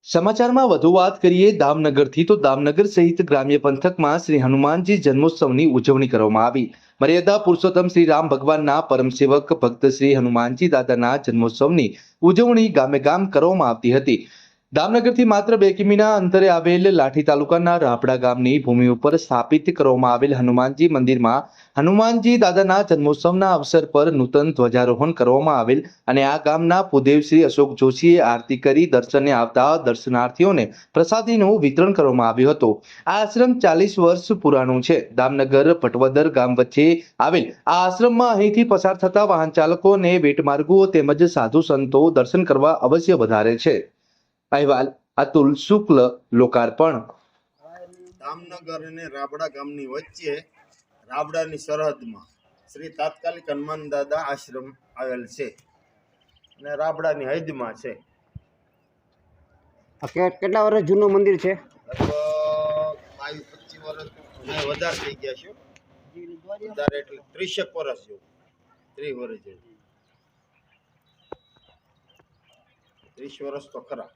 સમાચારમાં વધુ વાત કરીએ દામનગરથી તો દામનગર સહિત ગ્રામ્ય પંથકમાં શ્રી હનુમાનજી જન્મોત્સવની ઉજવણી કરવામાં આવી। મર્યાદા પુરુષોત્તમ શ્રી રામ ભગવાનના પરમ સેવક ભક્ત શ્રી હનુમાનજી દાદાના જન્મોત્સવની ઉજવણી ગામે ગામ કરવામાં આવતી હતી। દામનગરથી માત્ર 2 કિમીના અંતરે આવેલ લાઠી તાલુકાના રાપડા ગામની ભૂમિ ઉપર સ્થાપિત કરવામાં આવેલ હનુમાનજી મંદિરમાં હનુમાનજી દાદાના જન્મોત્સવના અવસર પર નૂતન ધ્વજારોહણ કરવામાં આવેલ અને આ ગામના ભૂદેવ શ્રી અશોક જોશીએ આરતી કરી દર્શને આવતા દર્શનાર્થીઓને પ્રસાદીનું વિતરણ કરવામાં આવ્યું હતું। આ આશ્રમ 40 વર્ષ પુરાણું છે। દામનગર પટવદર ગામ વચ્ચે આવેલ આ આશ્રમમાં અહીંથી પસાર થતા વાહન ચાલકો અને વેટમાર્ગુઓ તેમજ સાધુ સંતો દર્શન કરવા અવશ્ય વધારે છે। અહેવાલ અતુલ શુક્લ, લોકાર્પણ। દામનગર અને રાબડા ગામની વચ્ચે રાબડાની સરહદમાં શ્રી તાત્કાલિક હનુમાન દાદા આશ્રમ આવેલ છે અને રાબડાની હદમાં છે। કેટલા વર્ષ જૂનું મંદિર છે? લગભગ 22-25 વર્ષ વધારે થઈ ગયા છે। વધારે એટલે 30 વર્ષ જેવું, 30 વર્ષ જેવું, 30 વર્ષ તો ખરા।